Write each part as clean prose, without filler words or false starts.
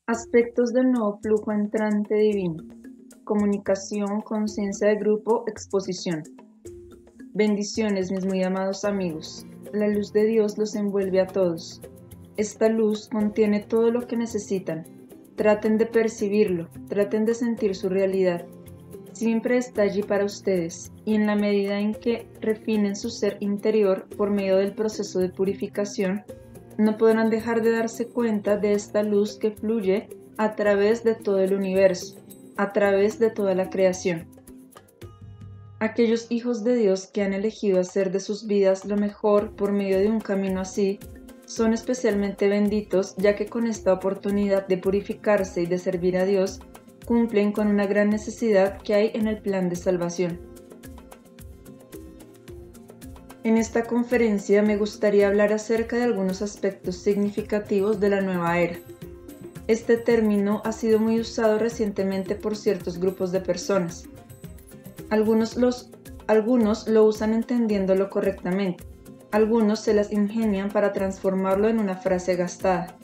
Aspectos del nuevo flujo entrante divino. Comunicación, conciencia de grupo, exposición. Bendiciones, mis muy amados amigos. La luz de Dios los envuelve a todos. Esta luz contiene todo lo que necesitan. Traten de percibirlo, traten de sentir su realidad. Siempre está allí para ustedes, y en la medida en que refinen su ser interior por medio del proceso de purificación, no podrán dejar de darse cuenta de esta luz que fluye a través de todo el universo, a través de toda la creación. Aquellos hijos de Dios que han elegido hacer de sus vidas lo mejor por medio de un camino así, son especialmente benditos, ya que con esta oportunidad de purificarse y de servir a Dios, cumplen con una gran necesidad que hay en el plan de salvación. En esta conferencia me gustaría hablar acerca de algunos aspectos significativos de la nueva era. Este término ha sido muy usado recientemente por ciertos grupos de personas. Algunos lo usan entendiéndolo correctamente, algunos se las ingenian para transformarlo en una frase gastada.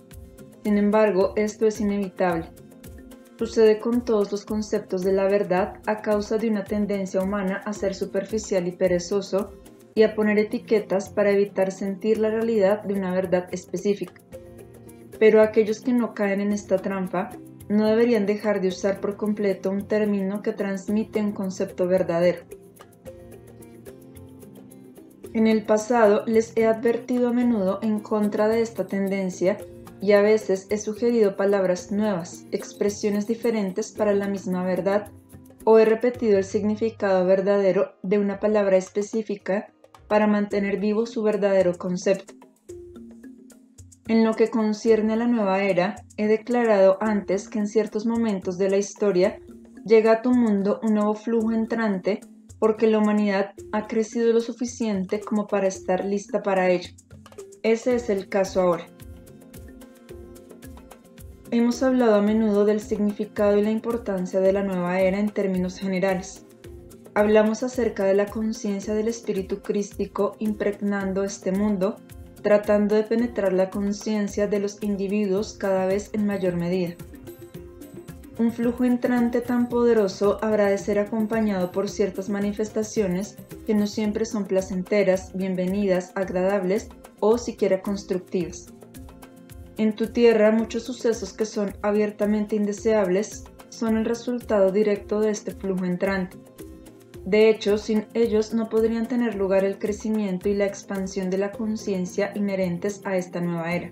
Sin embargo, esto es inevitable. Sucede con todos los conceptos de la verdad a causa de una tendencia humana a ser superficial y perezoso y a poner etiquetas para evitar sentir la realidad de una verdad específica. Pero aquellos que no caen en esta trampa no deberían dejar de usar por completo un término que transmite un concepto verdadero. En el pasado les he advertido a menudo en contra de esta tendencia y a veces he sugerido palabras nuevas, expresiones diferentes para la misma verdad, o he repetido el significado verdadero de una palabra específica para mantener vivo su verdadero concepto. En lo que concierne a la nueva era, he declarado antes que en ciertos momentos de la historia llega a tu mundo un nuevo flujo entrante porque la humanidad ha crecido lo suficiente como para estar lista para ello. Ese es el caso ahora. Hemos hablado a menudo del significado y la importancia de la nueva era en términos generales. Hablamos acerca de la conciencia del espíritu crístico impregnando este mundo, tratando de penetrar la conciencia de los individuos cada vez en mayor medida. Un flujo entrante tan poderoso habrá de ser acompañado por ciertas manifestaciones que no siempre son placenteras, bienvenidas, agradables o siquiera constructivas. En tu tierra, muchos sucesos que son abiertamente indeseables son el resultado directo de este flujo entrante. De hecho, sin ellos no podrían tener lugar el crecimiento y la expansión de la conciencia inherentes a esta nueva era.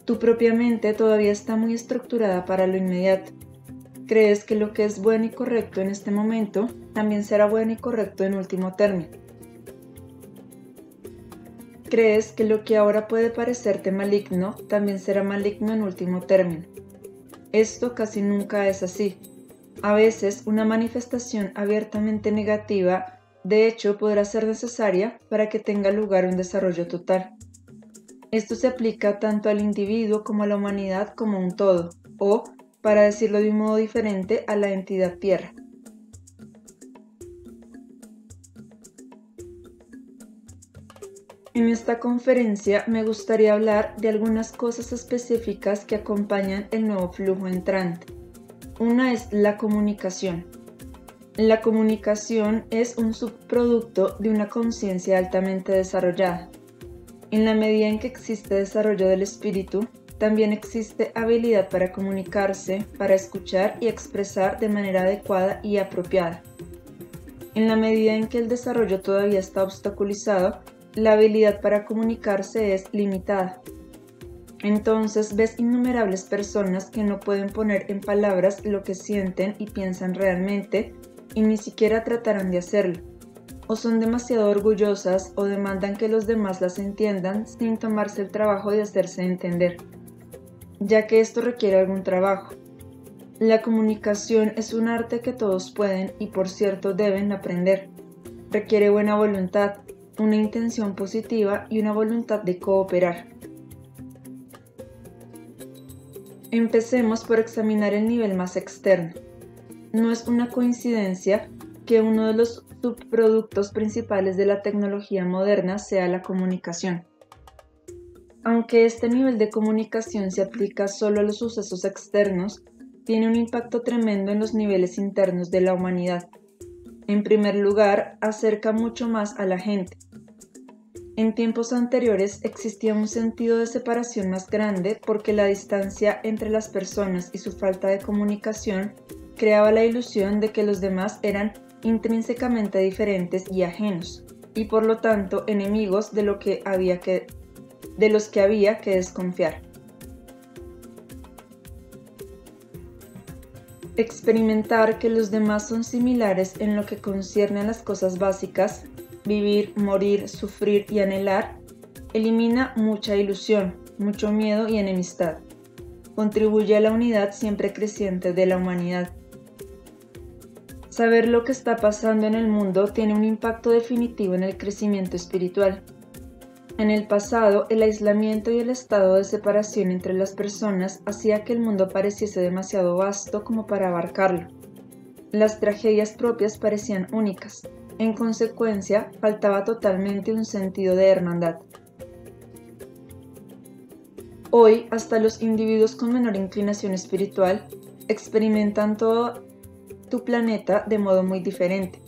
Tu propia mente todavía está muy estructurada para lo inmediato. Crees que lo que es bueno y correcto en este momento también será bueno y correcto en último término. Crees que lo que ahora puede parecerte maligno también será maligno en último término. Esto casi nunca es así. A veces una manifestación abiertamente negativa, de hecho, podrá ser necesaria para que tenga lugar un desarrollo total. Esto se aplica tanto al individuo como a la humanidad como un todo, o, para decirlo de un modo diferente, a la entidad Tierra. En esta conferencia me gustaría hablar de algunas cosas específicas que acompañan el nuevo flujo entrante. Una es la comunicación. La comunicación es un subproducto de una conciencia altamente desarrollada. En la medida en que existe desarrollo del espíritu, también existe habilidad para comunicarse, para escuchar y expresar de manera adecuada y apropiada. En la medida en que el desarrollo todavía está obstaculizado, la habilidad para comunicarse es limitada. Entonces ves innumerables personas que no pueden poner en palabras lo que sienten y piensan realmente y ni siquiera tratarán de hacerlo. O son demasiado orgullosas o demandan que los demás las entiendan sin tomarse el trabajo de hacerse entender, ya que esto requiere algún trabajo. La comunicación es un arte que todos pueden y por cierto deben aprender. Requiere buena voluntad, una intención positiva y una voluntad de cooperar. Empecemos por examinar el nivel más externo. No es una coincidencia que uno de los subproductos principales de la tecnología moderna sea la comunicación. Aunque este nivel de comunicación se aplica solo a los sucesos externos, tiene un impacto tremendo en los niveles internos de la humanidad. En primer lugar, acerca mucho más a la gente. En tiempos anteriores existía un sentido de separación más grande porque la distancia entre las personas y su falta de comunicación creaba la ilusión de que los demás eran intrínsecamente diferentes y ajenos, y por lo tanto enemigos de los que había que desconfiar. Experimentar que los demás son similares en lo que concierne a las cosas básicas, vivir, morir, sufrir y anhelar, elimina mucha ilusión, mucho miedo y enemistad. Contribuye a la unidad siempre creciente de la humanidad. Saber lo que está pasando en el mundo tiene un impacto definitivo en el crecimiento espiritual. En el pasado, el aislamiento y el estado de separación entre las personas hacía que el mundo pareciese demasiado vasto como para abarcarlo. Las tragedias propias parecían únicas. En consecuencia, faltaba totalmente un sentido de hermandad. Hoy, hasta los individuos con menor inclinación espiritual experimentan todo tu planeta de modo muy diferente.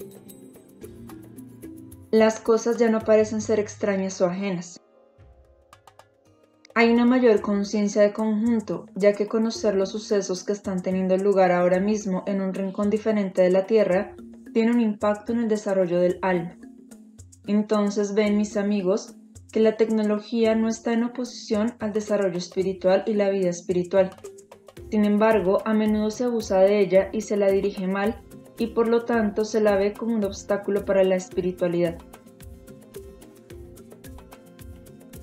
Las cosas ya no parecen ser extrañas o ajenas. Hay una mayor conciencia de conjunto, ya que conocer los sucesos que están teniendo lugar ahora mismo en un rincón diferente de la Tierra tiene un impacto en el desarrollo del alma. Entonces ven, mis amigos, que la tecnología no está en oposición al desarrollo espiritual y la vida espiritual. Sin embargo, a menudo se abusa de ella y se la dirige mal, y por lo tanto se la ve como un obstáculo para la espiritualidad.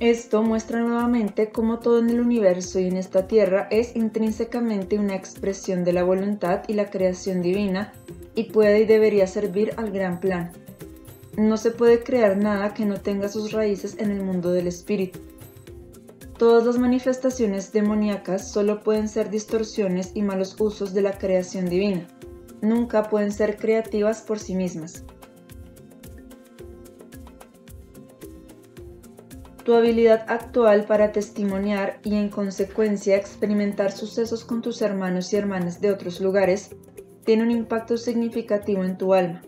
Esto muestra nuevamente cómo todo en el universo y en esta tierra es intrínsecamente una expresión de la voluntad y la creación divina y puede y debería servir al gran plan. No se puede crear nada que no tenga sus raíces en el mundo del espíritu. Todas las manifestaciones demoníacas solo pueden ser distorsiones y malos usos de la creación divina. Nunca pueden ser creativas por sí mismas. Tu habilidad actual para testimoniar y en consecuencia experimentar sucesos con tus hermanos y hermanas de otros lugares tiene un impacto significativo en tu alma.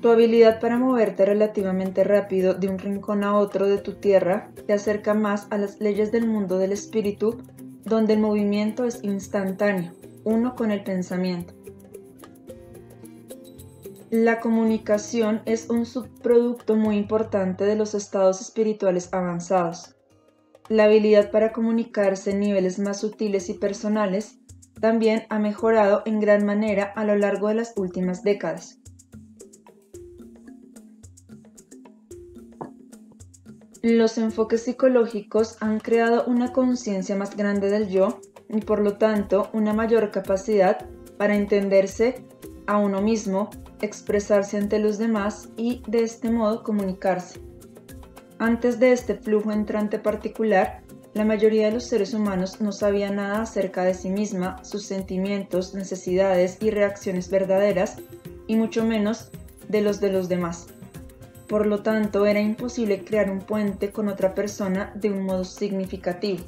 Tu habilidad para moverte relativamente rápido de un rincón a otro de tu tierra te acerca más a las leyes del mundo del espíritu, donde el movimiento es instantáneo, uno con el pensamiento. La comunicación es un subproducto muy importante de los estados espirituales avanzados. La habilidad para comunicarse en niveles más sutiles y personales también ha mejorado en gran manera a lo largo de las últimas décadas. Los enfoques psicológicos han creado una conciencia más grande del yo y por lo tanto una mayor capacidad para entenderse a uno mismo, expresarse ante los demás y de este modo comunicarse. Antes de este flujo entrante particular, la mayoría de los seres humanos no sabía nada acerca de sí misma, sus sentimientos, necesidades y reacciones verdaderas, y mucho menos de los demás. Por lo tanto, era imposible crear un puente con otra persona de un modo significativo.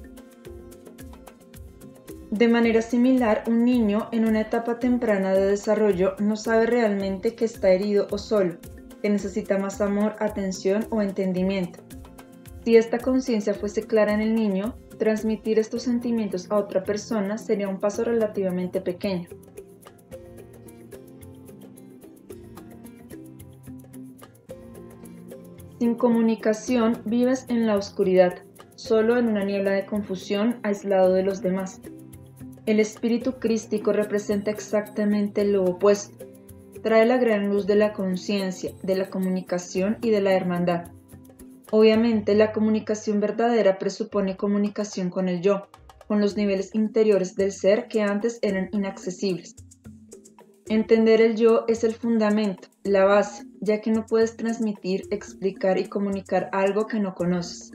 De manera similar, un niño en una etapa temprana de desarrollo no sabe realmente que está herido o solo, que necesita más amor, atención o entendimiento. Si esta conciencia fuese clara en el niño, transmitir estos sentimientos a otra persona sería un paso relativamente pequeño. Sin comunicación vives en la oscuridad, solo en una niebla de confusión, aislado de los demás. El espíritu crístico representa exactamente lo opuesto. Trae la gran luz de la conciencia, de la comunicación y de la hermandad. Obviamente, la comunicación verdadera presupone comunicación con el yo, con los niveles interiores del ser que antes eran inaccesibles. Entender el yo es el fundamento, la base, ya que no puedes transmitir, explicar y comunicar algo que no conoces.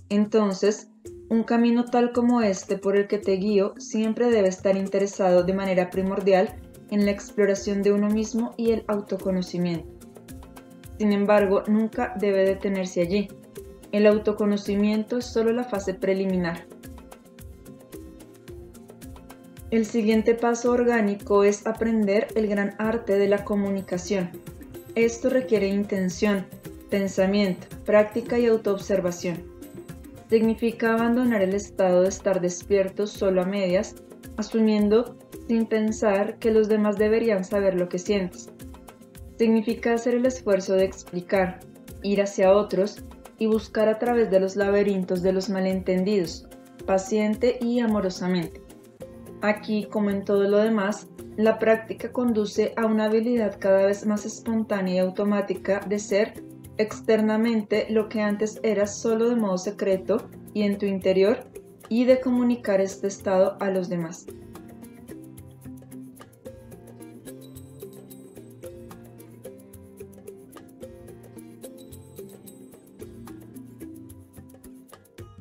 Entonces, un camino tal como este por el que te guío siempre debe estar interesado de manera primordial en la exploración de uno mismo y el autoconocimiento. Sin embargo, nunca debe detenerse allí. El autoconocimiento es solo la fase preliminar. El siguiente paso orgánico es aprender el gran arte de la comunicación. Esto requiere intención, pensamiento, práctica y autoobservación. Significa abandonar el estado de estar despiertos solo a medias, asumiendo sin pensar que los demás deberían saber lo que sientes. Significa hacer el esfuerzo de explicar, ir hacia otros y buscar a través de los laberintos de los malentendidos, paciente y amorosamente. Aquí, como en todo lo demás, la práctica conduce a una habilidad cada vez más espontánea y automática de ser externamente lo que antes eras solo de modo secreto y en tu interior, y de comunicar este estado a los demás.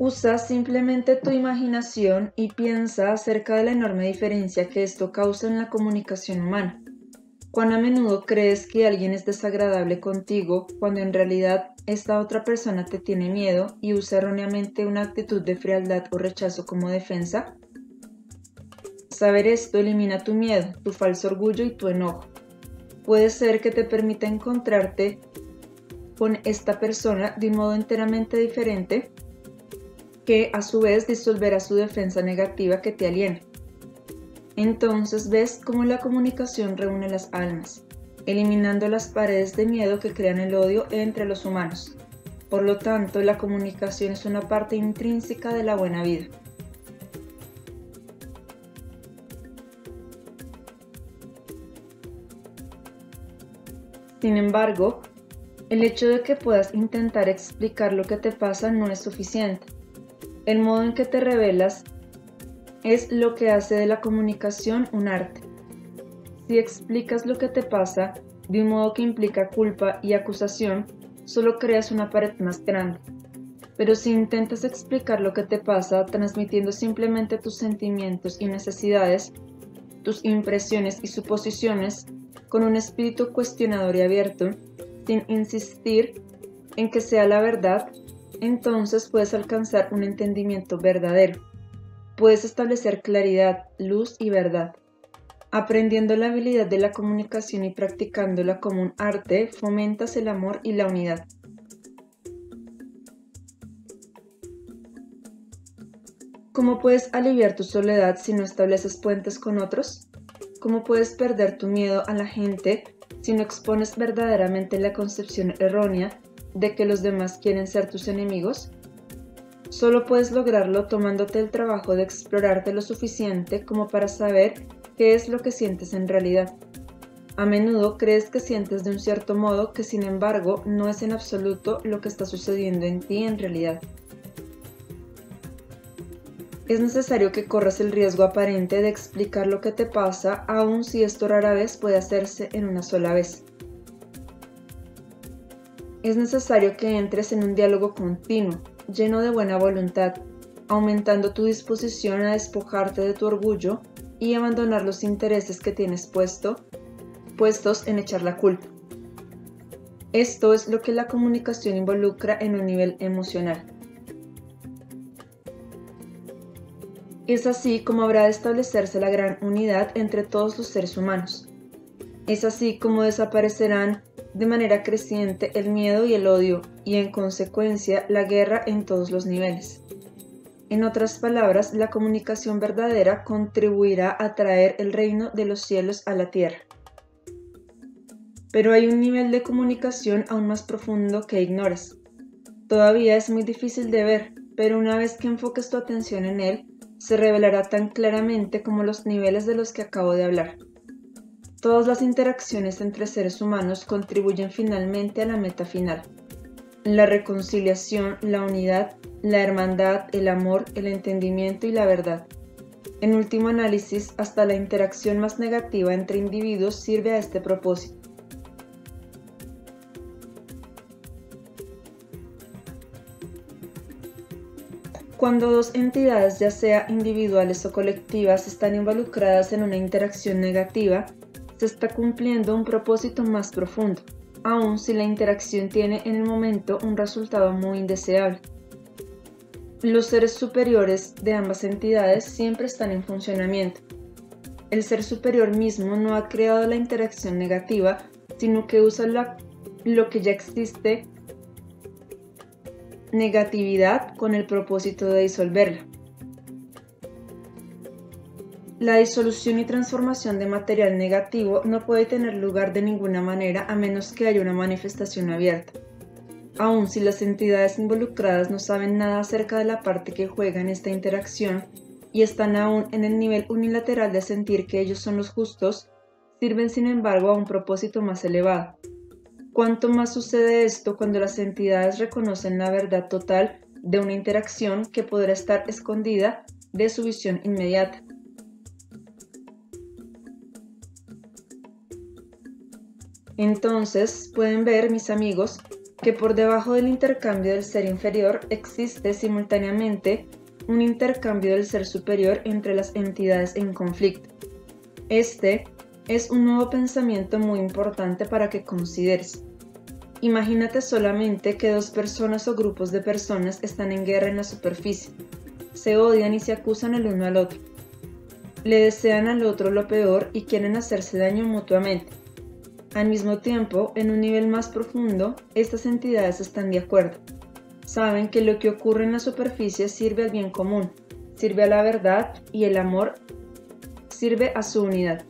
Usa simplemente tu imaginación y piensa acerca de la enorme diferencia que esto causa en la comunicación humana. ¿Cuán a menudo crees que alguien es desagradable contigo cuando en realidad esta otra persona te tiene miedo y usa erróneamente una actitud de frialdad o rechazo como defensa? Saber esto elimina tu miedo, tu falso orgullo y tu enojo. Puede ser que te permita encontrarte con esta persona de un modo enteramente diferente, que a su vez disolverá su defensa negativa que te aliena. Entonces ves cómo la comunicación reúne las almas, eliminando las paredes de miedo que crean el odio entre los humanos. Por lo tanto, la comunicación es una parte intrínseca de la buena vida. Sin embargo, el hecho de que puedas intentar explicar lo que te pasa no es suficiente. El modo en que te revelas es lo que hace de la comunicación un arte. Si explicas lo que te pasa de un modo que implica culpa y acusación, solo creas una pared más grande. Pero si intentas explicar lo que te pasa transmitiendo simplemente tus sentimientos y necesidades, tus impresiones y suposiciones, con un espíritu cuestionador y abierto, sin insistir en que sea la verdad, entonces puedes alcanzar un entendimiento verdadero. Puedes establecer claridad, luz y verdad. Aprendiendo la habilidad de la comunicación y practicándola como un arte, fomentas el amor y la unidad. ¿Cómo puedes aliviar tu soledad si no estableces puentes con otros? ¿Cómo puedes perder tu miedo a la gente si no expones verdaderamente la concepción errónea de que los demás quieren ser tus enemigos? Solo puedes lograrlo tomándote el trabajo de explorarte lo suficiente como para saber qué es lo que sientes en realidad. A menudo crees que sientes de un cierto modo que sin embargo no es en absoluto lo que está sucediendo en ti en realidad. Es necesario que corras el riesgo aparente de explicar lo que te pasa, aun si esto rara vez puede hacerse en una sola vez. Es necesario que entres en un diálogo continuo, lleno de buena voluntad, aumentando tu disposición a despojarte de tu orgullo y abandonar los intereses que tienes puestos en echar la culpa. Esto es lo que la comunicación involucra en un nivel emocional. Es así como habrá de establecerse la gran unidad entre todos los seres humanos. Es así como desaparecerán de manera creciente el miedo y el odio, y en consecuencia la guerra en todos los niveles. En otras palabras, la comunicación verdadera contribuirá a traer el reino de los cielos a la tierra. Pero hay un nivel de comunicación aún más profundo que ignoras. Todavía es muy difícil de ver, pero una vez que enfoques tu atención en él, se revelará tan claramente como los niveles de los que acabo de hablar. Todas las interacciones entre seres humanos contribuyen finalmente a la meta final: la reconciliación, la unidad, la hermandad, el amor, el entendimiento y la verdad. En último análisis, hasta la interacción más negativa entre individuos sirve a este propósito. Cuando dos entidades, ya sea individuales o colectivas, están involucradas en una interacción negativa, se está cumpliendo un propósito más profundo. aun si la interacción tiene en el momento un resultado muy indeseable. Los seres superiores de ambas entidades siempre están en funcionamiento. El ser superior mismo no ha creado la interacción negativa, sino que usa lo que ya existe, negatividad, con el propósito de disolverla. La disolución y transformación de material negativo no puede tener lugar de ninguna manera a menos que haya una manifestación abierta. Aun si las entidades involucradas no saben nada acerca de la parte que juega en esta interacción y están aún en el nivel unilateral de sentir que ellos son los justos, sirven sin embargo a un propósito más elevado. Cuanto más sucede esto cuando las entidades reconocen la verdad total de una interacción que podrá estar escondida de su visión inmediata. Entonces pueden ver, mis amigos, que por debajo del intercambio del ser inferior existe simultáneamente un intercambio del ser superior entre las entidades en conflicto. Este es un nuevo pensamiento muy importante para que consideres. Imagínate solamente que dos personas o grupos de personas están en guerra en la superficie. Se odian y se acusan el uno al otro. Le desean al otro lo peor y quieren hacerse daño mutuamente. Al mismo tiempo, en un nivel más profundo, estas entidades están de acuerdo. Saben que lo que ocurre en la superficie sirve al bien común, sirve a la verdad y el amor sirve a su unidad.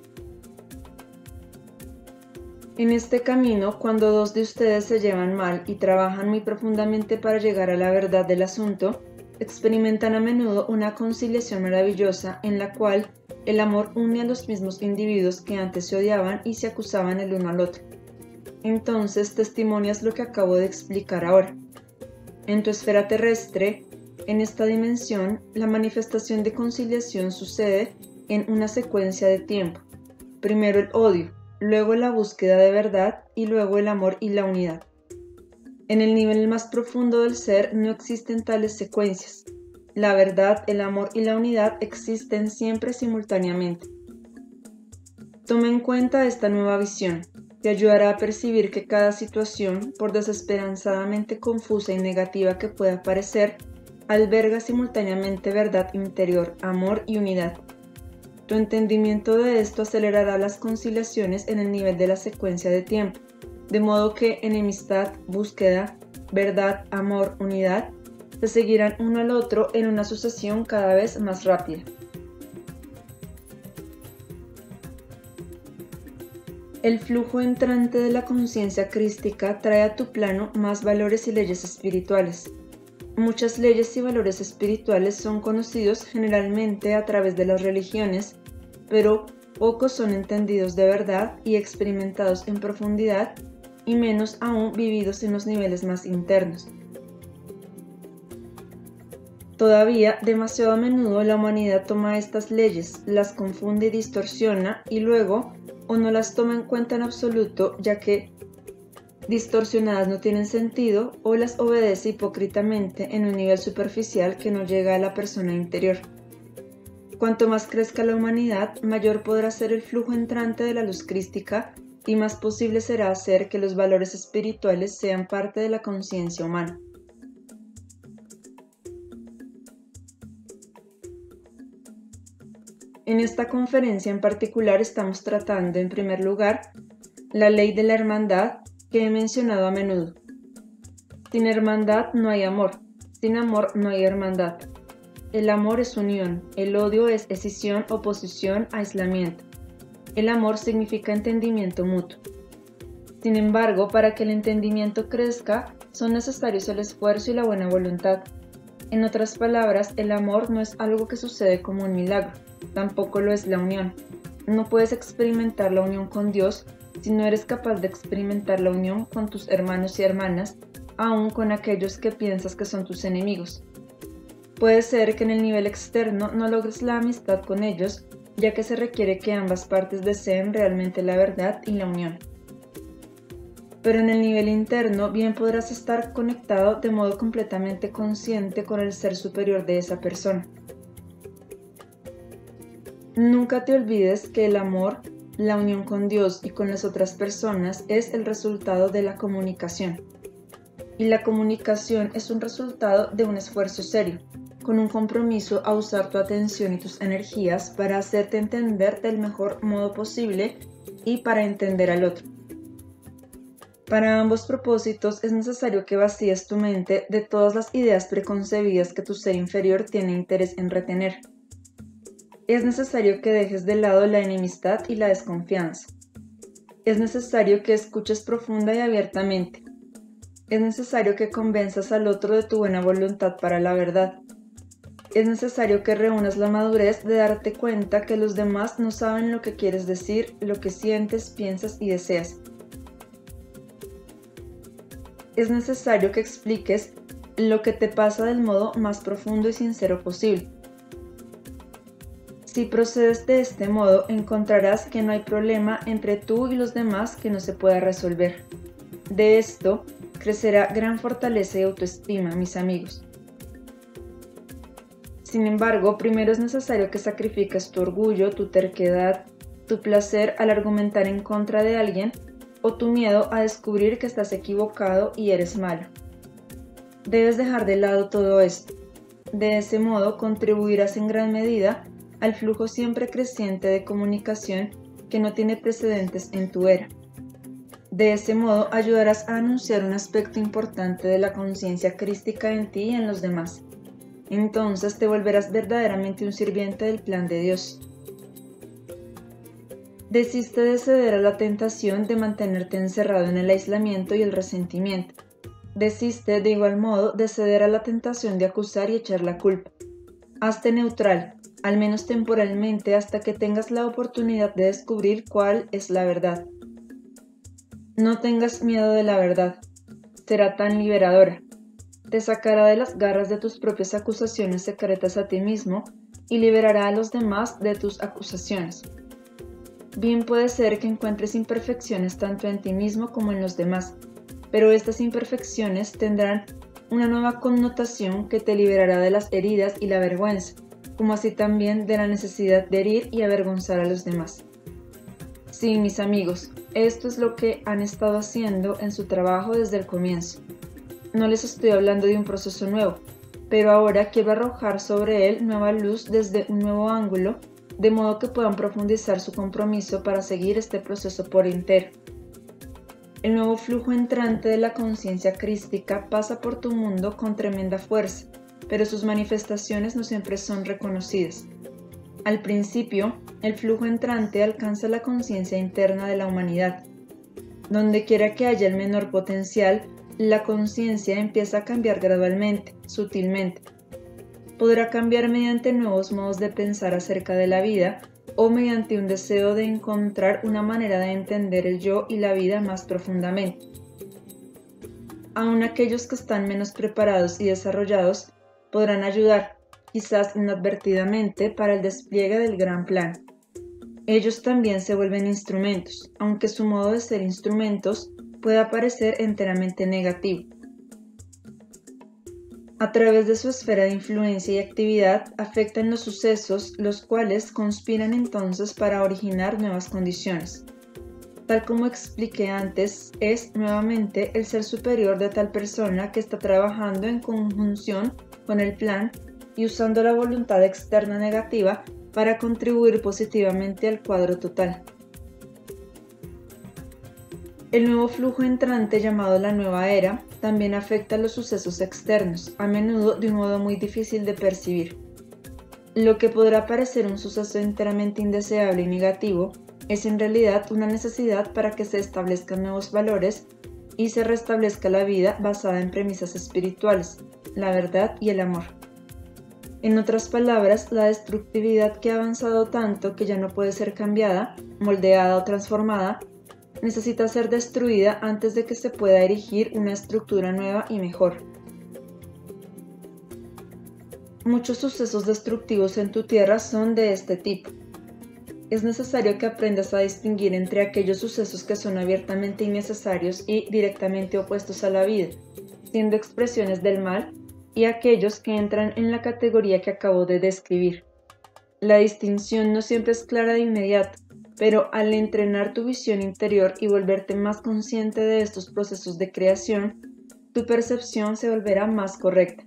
En este camino, cuando dos de ustedes se llevan mal y trabajan muy profundamente para llegar a la verdad del asunto, experimentan a menudo una conciliación maravillosa en la cual el amor une a los mismos individuos que antes se odiaban y se acusaban el uno al otro. Entonces testimonias lo que acabo de explicar ahora. En tu esfera terrestre, en esta dimensión, la manifestación de conciliación sucede en una secuencia de tiempo. Primero el odio, luego la búsqueda de verdad y luego el amor y la unidad. En el nivel más profundo del ser no existen tales secuencias. La verdad, el amor y la unidad existen siempre simultáneamente. Toma en cuenta esta nueva visión. Te ayudará a percibir que cada situación, por desesperanzadamente confusa y negativa que pueda parecer, alberga simultáneamente verdad interior, amor y unidad. Tu entendimiento de esto acelerará las conciliaciones en el nivel de la secuencia de tiempo, de modo que enemistad, búsqueda, verdad, amor, unidad, se seguirán uno al otro en una sucesión cada vez más rápida. El flujo entrante de la conciencia crística trae a tu plano más valores y leyes espirituales. Muchas leyes y valores espirituales son conocidos generalmente a través de las religiones, pero pocos son entendidos de verdad y experimentados en profundidad, y menos aún vividos en los niveles más internos. Todavía, demasiado a menudo la humanidad toma estas leyes, las confunde y distorsiona, y luego o no las toma en cuenta en absoluto, ya que distorsionadas no tienen sentido, o las obedece hipócritamente en un nivel superficial que no llega a la persona interior. Cuanto más crezca la humanidad, mayor podrá ser el flujo entrante de la luz crística y más posible será hacer que los valores espirituales sean parte de la conciencia humana. En esta conferencia en particular estamos tratando, en primer lugar, la ley de la hermandad que he mencionado a menudo. Sin hermandad no hay amor, sin amor no hay hermandad. El amor es unión, el odio es escisión, oposición, aislamiento. El amor significa entendimiento mutuo. Sin embargo, para que el entendimiento crezca, son necesarios el esfuerzo y la buena voluntad. En otras palabras, el amor no es algo que sucede como un milagro, tampoco lo es la unión. No puedes experimentar la unión con Dios si no eres capaz de experimentar la unión con tus hermanos y hermanas, aun con aquellos que piensas que son tus enemigos. Puede ser que en el nivel externo no logres la amistad con ellos, ya que se requiere que ambas partes deseen realmente la verdad y la unión. Pero en el nivel interno bien podrás estar conectado de modo completamente consciente con el ser superior de esa persona. Nunca te olvides que el amor la unión con Dios y con las otras personas es el resultado de la comunicación. Y la comunicación es un resultado de un esfuerzo serio, con un compromiso a usar tu atención y tus energías para hacerte entender del mejor modo posible y para entender al otro. Para ambos propósitos es necesario que vacíes tu mente de todas las ideas preconcebidas que tu ser inferior tiene interés en retener. Es necesario que dejes de lado la enemistad y la desconfianza. Es necesario que escuches profunda y abiertamente. Es necesario que convenzas al otro de tu buena voluntad para la verdad. Es necesario que reúnas la madurez de darte cuenta que los demás no saben lo que quieres decir, lo que sientes, piensas y deseas. Es necesario que expliques lo que te pasa del modo más profundo y sincero posible. Si procedes de este modo, encontrarás que no hay problema entre tú y los demás que no se pueda resolver. De esto crecerá gran fortaleza y autoestima, mis amigos. Sin embargo, primero es necesario que sacrifiques tu orgullo, tu terquedad, tu placer al argumentar en contra de alguien o tu miedo a descubrir que estás equivocado y eres malo. Debes dejar de lado todo esto. De ese modo contribuirás en gran medida al flujo siempre creciente de comunicación que no tiene precedentes en tu era. De ese modo ayudarás a anunciar un aspecto importante de la conciencia crística en ti y en los demás. Entonces te volverás verdaderamente un sirviente del plan de Dios. Desiste de ceder a la tentación de mantenerte encerrado en el aislamiento y el resentimiento. Desiste de igual modo de ceder a la tentación de acusar y echar la culpa. Hazte neutral, al menos temporalmente, hasta que tengas la oportunidad de descubrir cuál es la verdad. No tengas miedo de la verdad. Será tan liberadora. Te sacará de las garras de tus propias acusaciones secretas a ti mismo y liberará a los demás de tus acusaciones. Bien puede ser que encuentres imperfecciones tanto en ti mismo como en los demás, pero estas imperfecciones tendrán una nueva connotación que te liberará de las heridas y la vergüenza, como así también de la necesidad de herir y avergonzar a los demás. Sí, mis amigos, esto es lo que han estado haciendo en su trabajo desde el comienzo. No les estoy hablando de un proceso nuevo, pero ahora quiero arrojar sobre él nueva luz desde un nuevo ángulo, de modo que puedan profundizar su compromiso para seguir este proceso por entero. El nuevo flujo entrante de la conciencia crística pasa por tu mundo con tremenda fuerza, pero sus manifestaciones no siempre son reconocidas. Al principio, el flujo entrante alcanza la conciencia interna de la humanidad. Donde quiera que haya el menor potencial, la conciencia empieza a cambiar gradualmente, sutilmente. Podrá cambiar mediante nuevos modos de pensar acerca de la vida o mediante un deseo de encontrar una manera de entender el yo y la vida más profundamente. Aun aquellos que están menos preparados y desarrollados podrán ayudar, quizás inadvertidamente, para el despliegue del gran plan. Ellos también se vuelven instrumentos, aunque su modo de ser instrumentos pueda parecer enteramente negativo. A través de su esfera de influencia y actividad afectan los sucesos, los cuales conspiran entonces para originar nuevas condiciones. Tal como expliqué antes, es nuevamente el ser superior de tal persona que está trabajando en conjunción con el plan y usando la voluntad externa negativa para contribuir positivamente al cuadro total. El nuevo flujo entrante llamado la nueva era también afecta a los sucesos externos, a menudo de un modo muy difícil de percibir. Lo que podrá parecer un suceso enteramente indeseable y negativo es en realidad una necesidad para que se establezcan nuevos valores y se restablezca la vida basada en premisas espirituales, la verdad y el amor. En otras palabras, la destructividad que ha avanzado tanto que ya no puede ser cambiada, moldeada o transformada, necesita ser destruida antes de que se pueda erigir una estructura nueva y mejor. Muchos sucesos destructivos en tu tierra son de este tipo. Es necesario que aprendas a distinguir entre aquellos sucesos que son abiertamente innecesarios y directamente opuestos a la vida, siendo expresiones del mal, y aquellos que entran en la categoría que acabo de describir. La distinción no siempre es clara de inmediato, pero al entrenar tu visión interior y volverte más consciente de estos procesos de creación, tu percepción se volverá más correcta.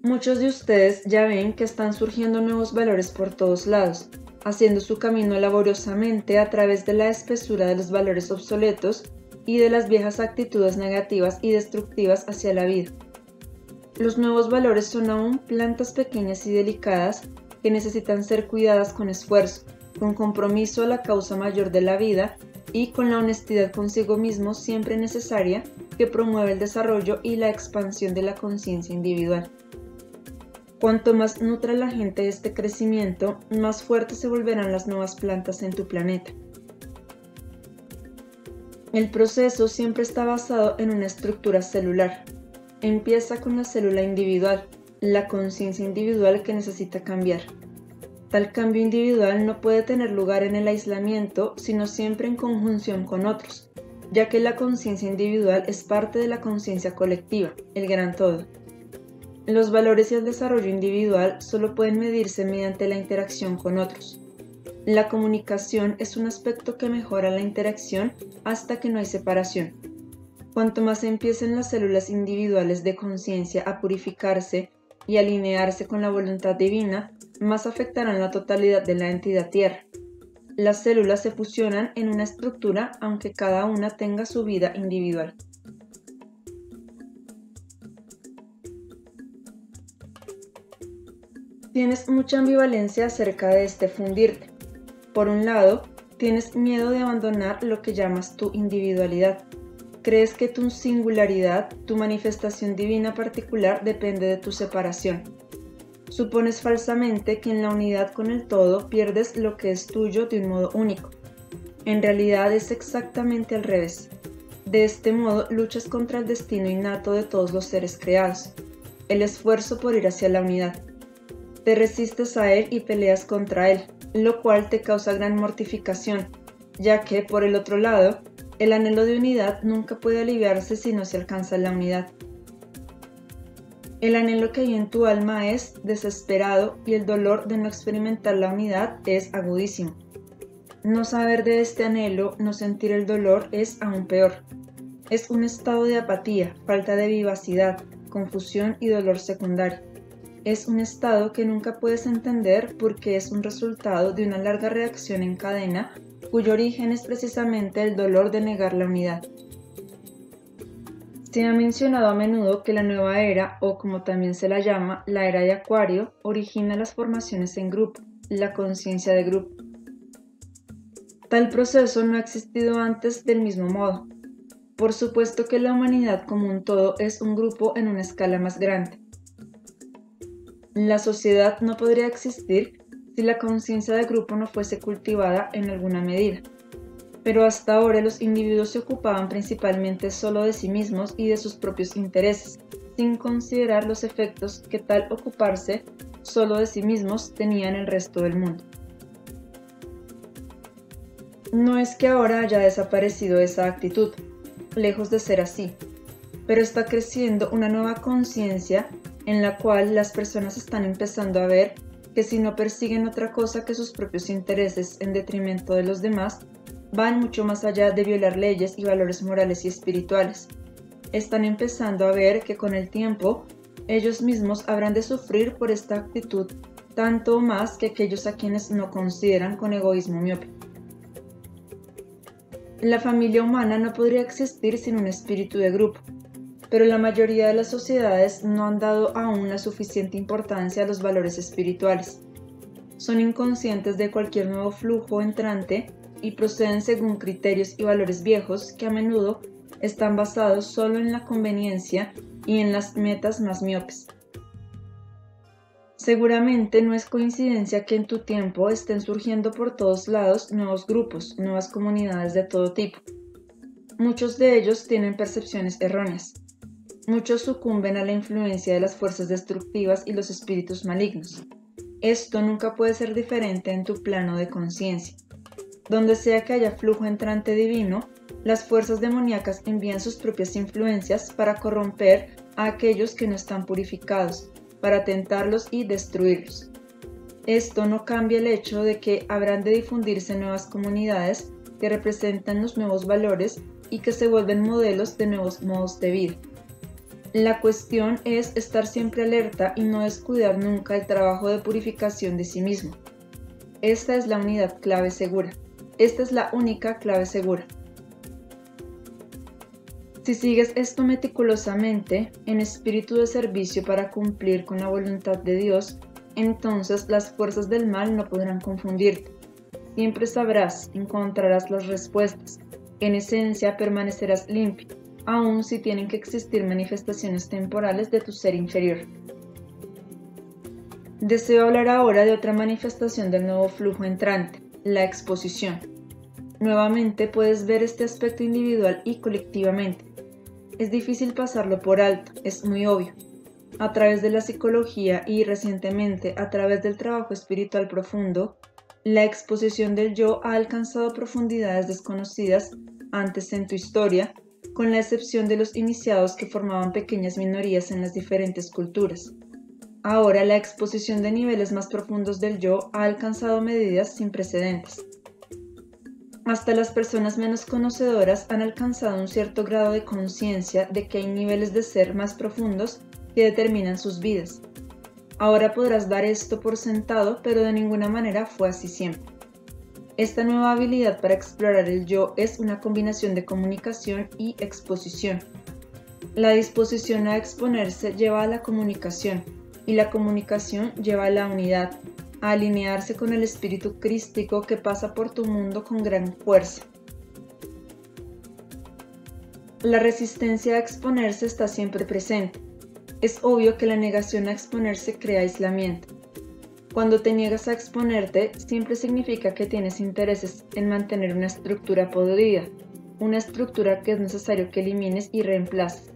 Muchos de ustedes ya ven que están surgiendo nuevos valores por todos lados, haciendo su camino laboriosamente a través de la espesura de los valores obsoletos y de las viejas actitudes negativas y destructivas hacia la vida. Los nuevos valores son aún plantas pequeñas y delicadas que necesitan ser cuidadas con esfuerzo, con compromiso a la causa mayor de la vida y con la honestidad consigo mismo siempre necesaria que promueve el desarrollo y la expansión de la conciencia individual. Cuanto más nutra la gente este crecimiento, más fuertes se volverán las nuevas plantas en tu planeta. El proceso siempre está basado en una estructura celular. Empieza con la célula individual, la conciencia individual que necesita cambiar. Tal cambio individual no puede tener lugar en el aislamiento, sino siempre en conjunción con otros, ya que la conciencia individual es parte de la conciencia colectiva, el gran todo. Los valores y el desarrollo individual solo pueden medirse mediante la interacción con otros. La comunicación es un aspecto que mejora la interacción hasta que no hay separación. Cuanto más empiecen las células individuales de conciencia a purificarse y alinearse con la voluntad divina, más afectarán la totalidad de la entidad Tierra. Las células se fusionan en una estructura aunque cada una tenga su vida individual. Tienes mucha ambivalencia acerca de este fundirte. Por un lado, tienes miedo de abandonar lo que llamas tu individualidad. Crees que tu singularidad, tu manifestación divina particular, depende de tu separación. Supones falsamente que en la unidad con el todo pierdes lo que es tuyo de un modo único. En realidad es exactamente al revés. De este modo luchas contra el destino innato de todos los seres creados, el esfuerzo por ir hacia la unidad. Te resistes a él y peleas contra él, lo cual te causa gran mortificación, ya que, por el otro lado, el anhelo de unidad nunca puede aliviarse si no se alcanza la unidad. El anhelo que hay en tu alma es desesperado y el dolor de no experimentar la unidad es agudísimo. No saber de este anhelo, no sentir el dolor es aún peor. Es un estado de apatía, falta de vivacidad, confusión y dolor secundario. Es un estado que nunca puedes entender porque es un resultado de una larga reacción en cadena cuyo origen es precisamente el dolor de negar la unidad. Se ha mencionado a menudo que la nueva era, o como también se la llama, la era de Acuario, origina las formaciones en grupo, la conciencia de grupo. Tal proceso no ha existido antes del mismo modo. Por supuesto que la humanidad como un todo es un grupo en una escala más grande. La sociedad no podría existir si la conciencia de grupo no fuese cultivada en alguna medida. Pero hasta ahora los individuos se ocupaban principalmente solo de sí mismos y de sus propios intereses, sin considerar los efectos que tal ocuparse solo de sí mismos tenía en el resto del mundo. No es que ahora haya desaparecido esa actitud, lejos de ser así, pero está creciendo una nueva conciencia en la cual las personas están empezando a ver que si no persiguen otra cosa que sus propios intereses en detrimento de los demás, van mucho más allá de violar leyes y valores morales y espirituales. Están empezando a ver que con el tiempo, ellos mismos habrán de sufrir por esta actitud tanto más que aquellos a quienes no consideran con egoísmo miope. La familia humana no podría existir sin un espíritu de grupo, pero la mayoría de las sociedades no han dado aún la suficiente importancia a los valores espirituales. Son inconscientes de cualquier nuevo flujo entrante y proceden según criterios y valores viejos que a menudo están basados solo en la conveniencia y en las metas más miopes. Seguramente no es coincidencia que en tu tiempo estén surgiendo por todos lados nuevos grupos, nuevas comunidades de todo tipo. Muchos de ellos tienen percepciones erróneas. Muchos sucumben a la influencia de las fuerzas destructivas y los espíritus malignos. Esto nunca puede ser diferente en tu plano de conciencia. Donde sea que haya flujo entrante divino, las fuerzas demoníacas envían sus propias influencias para corromper a aquellos que no están purificados, para tentarlos y destruirlos. Esto no cambia el hecho de que habrán de difundirse nuevas comunidades que representan los nuevos valores y que se vuelven modelos de nuevos modos de vida. La cuestión es estar siempre alerta y no descuidar nunca el trabajo de purificación de sí mismo. Esta es la unidad clave segura. Esta es la única clave segura. Si sigues esto meticulosamente, en espíritu de servicio para cumplir con la voluntad de Dios, entonces las fuerzas del mal no podrán confundirte. Siempre sabrás, encontrarás las respuestas. En esencia permanecerás limpio, aun si tienen que existir manifestaciones temporales de tu ser inferior. Deseo hablar ahora de otra manifestación del nuevo flujo entrante, la exposición. Nuevamente puedes ver este aspecto individual y colectivamente. Es difícil pasarlo por alto, es muy obvio. A través de la psicología y recientemente a través del trabajo espiritual profundo, la exposición del yo ha alcanzado profundidades desconocidas antes en tu historia, con la excepción de los iniciados que formaban pequeñas minorías en las diferentes culturas. Ahora la exposición de niveles más profundos del yo ha alcanzado medidas sin precedentes. Hasta las personas menos conocedoras han alcanzado un cierto grado de conciencia de que hay niveles de ser más profundos que determinan sus vidas. Ahora podrás dar esto por sentado, pero de ninguna manera fue así siempre. Esta nueva habilidad para explorar el yo es una combinación de comunicación y exposición. La disposición a exponerse lleva a la comunicación, y la comunicación lleva a la unidad, a alinearse con el espíritu crístico que pasa por tu mundo con gran fuerza. La resistencia a exponerse está siempre presente. Es obvio que la negación a exponerse crea aislamiento. Cuando te niegas a exponerte, siempre significa que tienes intereses en mantener una estructura podrida, una estructura que es necesario que elimines y reemplaces.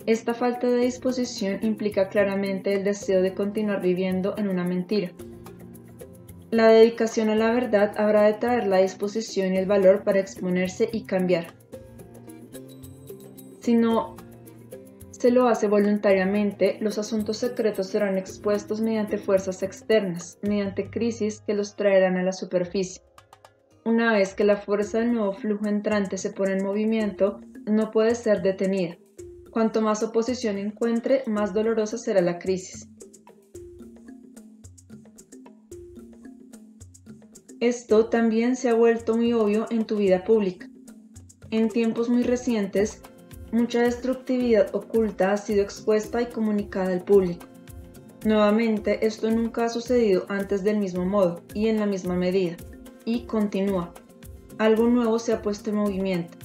Esta falta de disposición implica claramente el deseo de continuar viviendo en una mentira. La dedicación a la verdad habrá de traer la disposición y el valor para exponerse y cambiar. Si no se lo hace voluntariamente, los asuntos secretos serán expuestos mediante fuerzas externas, mediante crisis que los traerán a la superficie. Una vez que la fuerza del nuevo flujo entrante se pone en movimiento, no puede ser detenida. Cuanto más oposición encuentre, más dolorosa será la crisis. Esto también se ha vuelto muy obvio en tu vida pública. En tiempos muy recientes, mucha destructividad oculta ha sido expuesta y comunicada al público. Nuevamente, esto nunca ha sucedido antes del mismo modo y en la misma medida, y continúa. Algo nuevo se ha puesto en movimiento.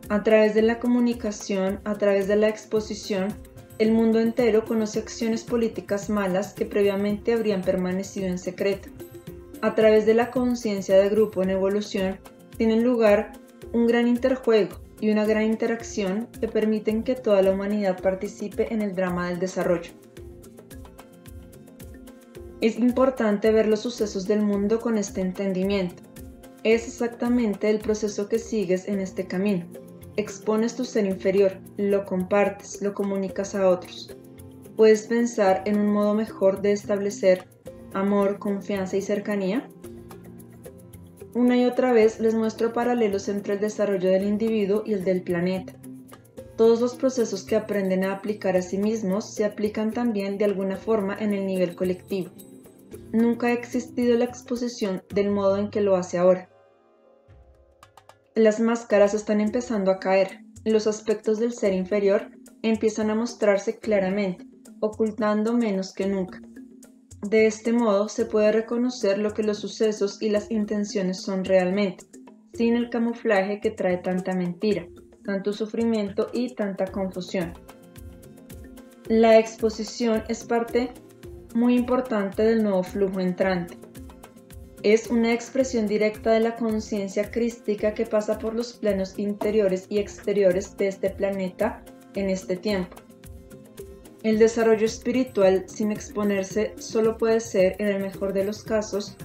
A través de la comunicación, a través de la exposición, el mundo entero conoce acciones políticas malas que previamente habrían permanecido en secreto. A través de la conciencia de grupo en evolución, tienen lugar un gran interjuego y una gran interacción que permiten que toda la humanidad participe en el drama del desarrollo. Es importante ver los sucesos del mundo con este entendimiento. Es exactamente el proceso que sigues en este camino. Expones tu ser inferior, lo compartes, lo comunicas a otros. ¿Puedes pensar en un modo mejor de establecer amor, confianza y cercanía? Una y otra vez les muestro paralelos entre el desarrollo del individuo y el del planeta. Todos los procesos que aprenden a aplicar a sí mismos se aplican también de alguna forma en el nivel colectivo. Nunca ha existido la exposición del modo en que lo hace ahora. Las máscaras están empezando a caer. Los aspectos del ser inferior empiezan a mostrarse claramente, ocultando menos que nunca. De este modo se puede reconocer lo que los sucesos y las intenciones son realmente, sin el camuflaje que trae tanta mentira, tanto sufrimiento y tanta confusión. La exposición es parte muy importante del nuevo flujo entrante. Es una expresión directa de la conciencia crística que pasa por los planos interiores y exteriores de este planeta en este tiempo. El desarrollo espiritual sin exponerse solo puede ser, en el mejor de los casos,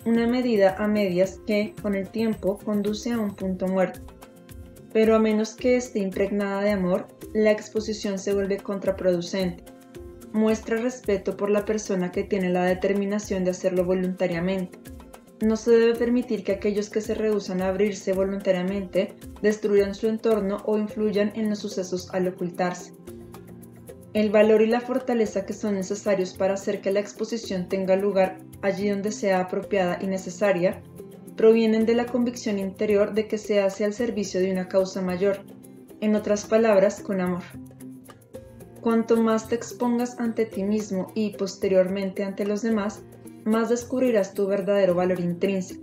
una medida a medias que, con el tiempo, conduce a un punto muerto. Pero a menos que esté impregnada de amor, la exposición se vuelve contraproducente. Muestra respeto por la persona que tiene la determinación de hacerlo voluntariamente. No se debe permitir que aquellos que se rehúsan a abrirse voluntariamente destruyan su entorno o influyan en los sucesos al ocultarse. El valor y la fortaleza que son necesarios para hacer que la exposición tenga lugar allí donde sea apropiada y necesaria, provienen de la convicción interior de que se hace al servicio de una causa mayor, en otras palabras, con amor. Cuanto más te expongas ante ti mismo y posteriormente ante los demás, más descubrirás tu verdadero valor intrínseco.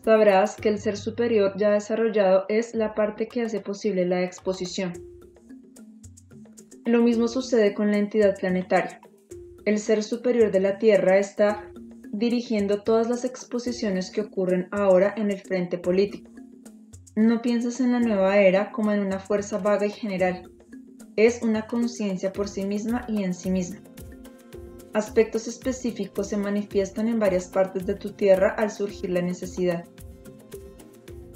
Sabrás que el ser superior ya desarrollado es la parte que hace posible la exposición. Lo mismo sucede con la entidad planetaria. El ser superior de la Tierra está dirigiendo todas las exposiciones que ocurren ahora en el frente político. No pienses en la nueva era como en una fuerza vaga y general. Es una conciencia por sí misma y en sí misma. Aspectos específicos se manifiestan en varias partes de tu Tierra al surgir la necesidad.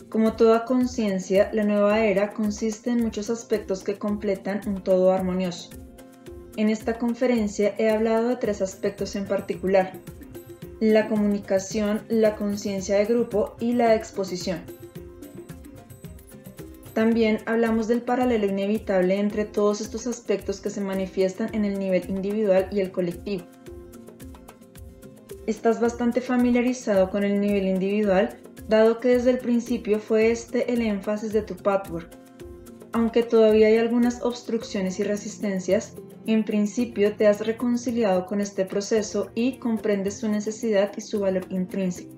Como toda conciencia, la nueva era consiste en muchos aspectos que completan un todo armonioso. En esta conferencia he hablado de 3 aspectos en particular: la comunicación, la conciencia de grupo y la exposición. También hablamos del paralelo inevitable entre todos estos aspectos que se manifiestan en el nivel individual y el colectivo. Estás bastante familiarizado con el nivel individual, dado que desde el principio fue este el énfasis de tu patchwork. Aunque todavía hay algunas obstrucciones y resistencias, en principio te has reconciliado con este proceso y comprendes su necesidad y su valor intrínseco.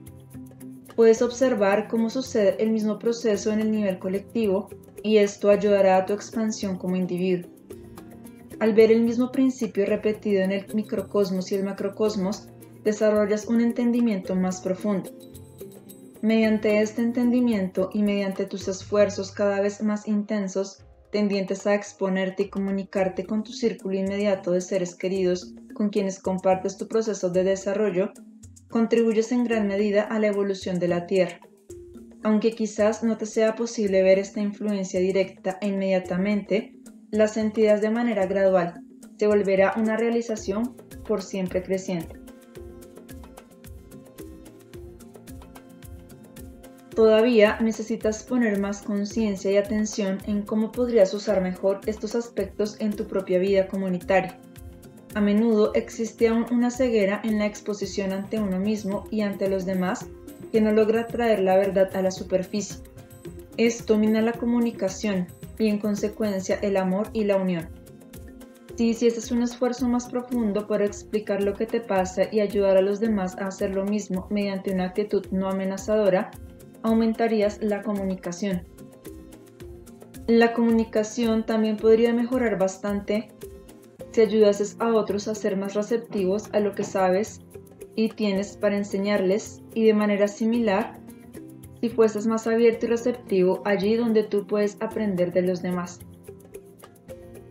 Puedes observar cómo sucede el mismo proceso en el nivel colectivo y esto ayudará a tu expansión como individuo. Al ver el mismo principio repetido en el microcosmos y el macrocosmos, desarrollas un entendimiento más profundo. Mediante este entendimiento y mediante tus esfuerzos cada vez más intensos, tendientes a exponerte y comunicarte con tu círculo inmediato de seres queridos con quienes compartes tu proceso de desarrollo, contribuyes en gran medida a la evolución de la Tierra. Aunque quizás no te sea posible ver esta influencia directa e inmediatamente, la sentirás de manera gradual, se volverá una realización por siempre creciente. Todavía necesitas poner más conciencia y atención en cómo podrías usar mejor estos aspectos en tu propia vida comunitaria. A menudo existe aún una ceguera en la exposición ante uno mismo y ante los demás que no logra traer la verdad a la superficie. Esto mina la comunicación y en consecuencia el amor y la unión. Si hicieses un esfuerzo más profundo por explicar lo que te pasa y ayudar a los demás a hacer lo mismo mediante una actitud no amenazadora, aumentarías la comunicación. La comunicación también podría mejorar bastante si ayudases a otros a ser más receptivos a lo que sabes y tienes para enseñarles, y de manera similar, si fueses más abierto y receptivo allí donde tú puedes aprender de los demás.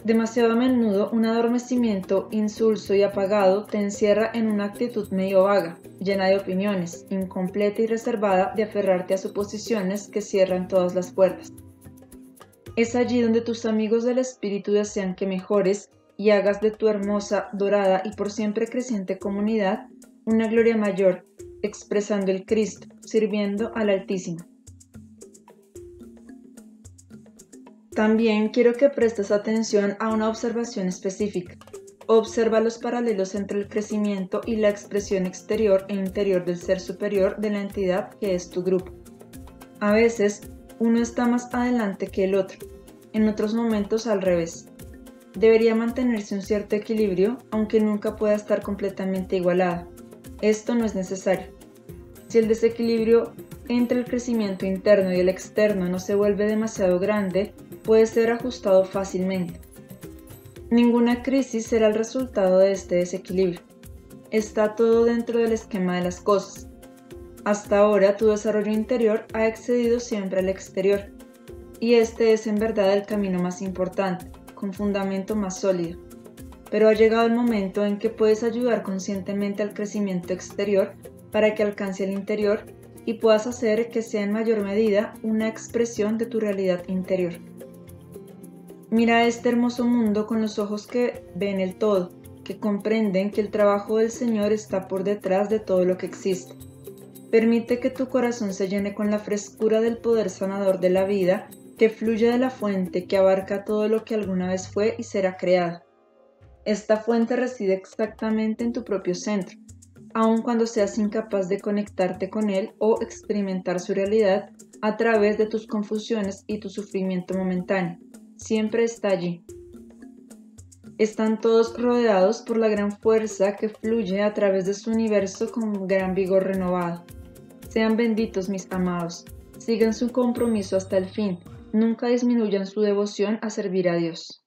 Demasiado a menudo un adormecimiento insulso y apagado te encierra en una actitud medio vaga, llena de opiniones, incompleta y reservada de aferrarte a suposiciones que cierran todas las puertas. Es allí donde tus amigos del espíritu desean que mejores y hagas de tu hermosa, dorada y por siempre creciente comunidad una gloria mayor, expresando el Cristo, sirviendo al Altísimo. También quiero que prestes atención a una observación específica. Observa los paralelos entre el crecimiento y la expresión exterior e interior del ser superior de la entidad que es tu grupo. A veces, uno está más adelante que el otro, en otros momentos al revés. Debería mantenerse un cierto equilibrio, aunque nunca pueda estar completamente igualado. Esto no es necesario. Si el desequilibrio entre el crecimiento interno y el externo no se vuelve demasiado grande, puede ser ajustado fácilmente. Ninguna crisis será el resultado de este desequilibrio. Está todo dentro del esquema de las cosas. Hasta ahora tu desarrollo interior ha excedido siempre al exterior, y este es en verdad el camino más importante, con fundamento más sólido. Pero ha llegado el momento en que puedes ayudar conscientemente al crecimiento exterior para que alcance el interior y puedas hacer que sea en mayor medida una expresión de tu realidad interior. Mira este hermoso mundo con los ojos que ven el todo, que comprenden que el trabajo del Señor está por detrás de todo lo que existe. Permite que tu corazón se llene con la frescura del poder sanador de la vida que fluye de la fuente que abarca todo lo que alguna vez fue y será creado. Esta fuente reside exactamente en tu propio centro, aun cuando seas incapaz de conectarte con él o experimentar su realidad a través de tus confusiones y tu sufrimiento momentáneo. Siempre está allí. Están todos rodeados por la gran fuerza que fluye a través de su universo con gran vigor renovado. Sean benditos, mis amados. Sigan su compromiso hasta el fin. Nunca disminuyan su devoción a servir a Dios.